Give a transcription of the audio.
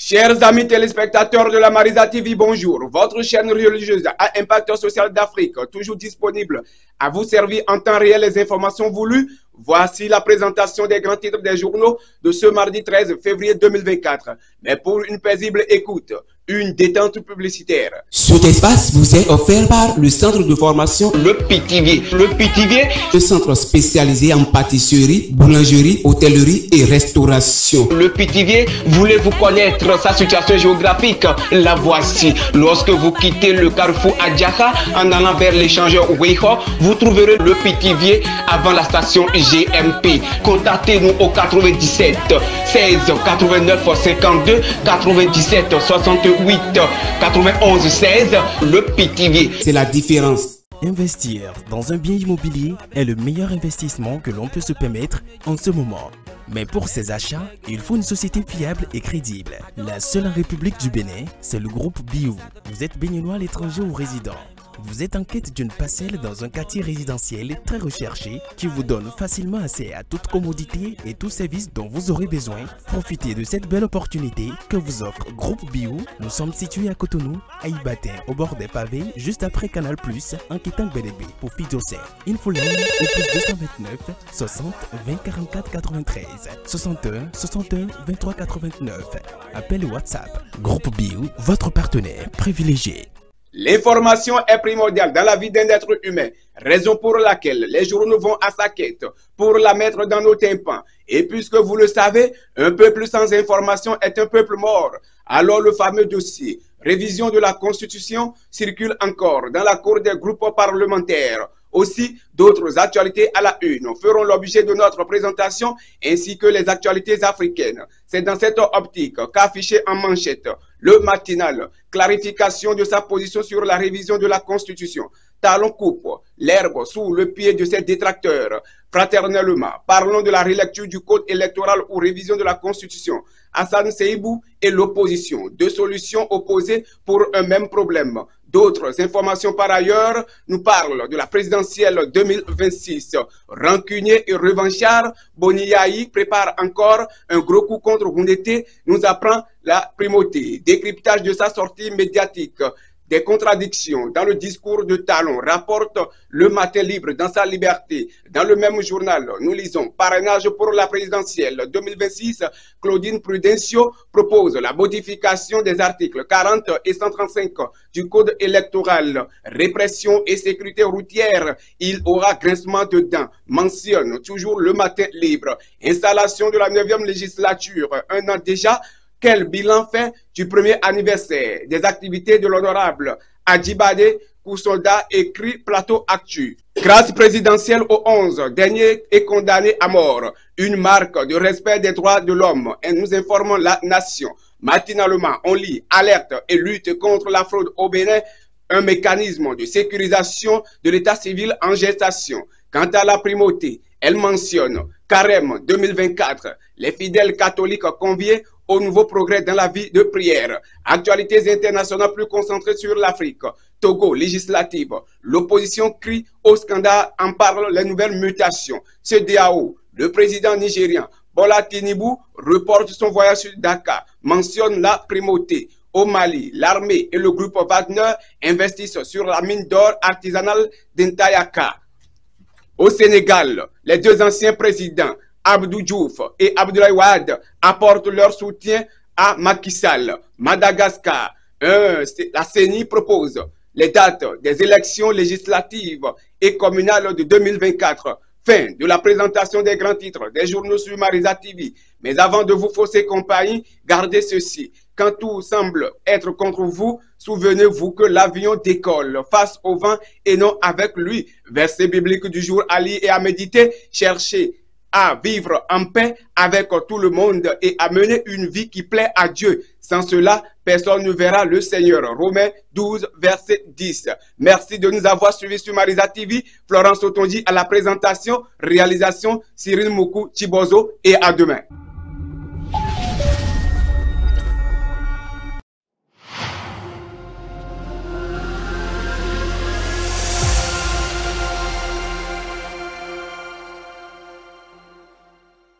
Chers amis téléspectateurs de la Marisa TV, bonjour. Votre chaîne religieuse à impact social d'Afrique, toujours disponible à vous servir en temps réel les informations voulues. Voici la présentation des grands titres des journaux de ce mardi 13 février 2024. Mais pour une paisible écoute, une détente publicitaire. Cet espace vous est offert par le centre de formation Le Pithiviers. Le Pithiviers, le centre spécialisé en pâtisserie, boulangerie, hôtellerie et restauration. Le Pithiviers, voulez-vous connaître sa situation géographique? La voici. Lorsque vous quittez le carrefour Adjaka en allant vers l'échangeur Weiho, vous trouverez le Pithiviers avant la station GMP. Contactez-nous au 97 16 89 52 97 68 91 16. Le Pithiviers. C'est la différence. Investir dans un bien immobilier est le meilleur investissement que l'on peut se permettre en ce moment. Mais pour ces achats, il faut une société fiable et crédible. La seule en République du Bénin, c'est le groupe Biou. Vous êtes béninois à l'étranger ou résident. Vous êtes en quête d'une parcelle dans un quartier résidentiel très recherché qui vous donne facilement accès à toute commodité et tout service dont vous aurez besoin. Profitez de cette belle opportunité que vous offre Groupe Biou. Nous sommes situés à Cotonou, à Ibatin, au bord des pavés, juste après Canal+, en quittant Bédébé pour Fidjosé. Infoline au plus 229 60 20 44 93 61 61 23 89. Appel WhatsApp. Groupe Biou, votre partenaire privilégié. L'information est primordiale dans la vie d'un être humain, raison pour laquelle les journaux vont à sa quête pour la mettre dans nos tympans. Et puisque vous le savez, un peuple sans information est un peuple mort. Alors le fameux dossier révision de la Constitution circule encore dans la cour des groupes parlementaires. Aussi, d'autres actualités à la une feront l'objet de notre présentation ainsi que les actualités africaines. C'est dans cette optique qu'affiché en manchette le matinal, clarification de sa position sur la révision de la Constitution. Talon coupe l'herbe sous le pied de ses détracteurs. Fraternellement, parlons de la relecture du code électoral ou révision de la Constitution. Hassan Seibou et l'opposition, deux solutions opposées pour un même problème. D'autres informations par ailleurs nous parlent de la présidentielle 2026. Rancunier et revanchard, Boniaï prépare encore un gros coup contre Roundété, nous apprend la primauté. Décryptage de sa sortie médiatique. Des contradictions dans le discours de Talon, rapporte Le Matin Libre dans sa liberté. Dans le même journal, nous lisons parrainage pour la présidentielle 2026. Claudine Prudencio propose la modification des articles 40 et 135 du code électoral. Répression et sécurité routière, il aura grincement de dents, mentionne toujours Le Matin Libre. Installation de la 9e législature, un an déjà. Quel bilan fait du premier anniversaire des activités de l'honorable Adjibade Koussolda, écrit Plateau Actu. Grâce présidentielle au 11, dernier est condamné à mort. Une marque de respect des droits de l'homme. Et nous informons la nation. Matinalement, on lit alerte et lutte contre la fraude au Bénin. Un mécanisme de sécurisation de l'état civil en gestation. Quant à la primauté, elle mentionne Carême 2024. Les fidèles catholiques conviés au nouveau progrès dans la vie de prière. Actualités internationales plus concentrées sur l'Afrique. Togo, législative. L'opposition crie au scandale, en parle les nouvelles mutations. CEDEAO, le président nigérian Bola Tinubu reporte son voyage sur Dakar, mentionne la primauté. Au Mali, l'armée et le groupe Wagner investissent sur la mine d'or artisanale d'Intayaka. Au Sénégal, les deux anciens présidents, Abdou Diouf et Abdoulaye Wade, apportent leur soutien à Macky Sall. Madagascar, la CENI propose les dates des élections législatives et communales de 2024. Fin de la présentation des grands titres des journaux sur Marisa TV. Mais avant de vous fausser compagnie, gardez ceci. Quand tout semble être contre vous, souvenez-vous que l'avion décolle face au vent et non avec lui. Verset biblique du jour à lire et à méditer. Cherchez à vivre en paix avec tout le monde et à mener une vie qui plaît à Dieu. Sans cela, personne ne verra le Seigneur. Romains 12, verset 10. Merci de nous avoir suivis sur Marisa TV. Florence Otondi à la présentation, réalisation, Cyril Moukou Chibozo et à demain.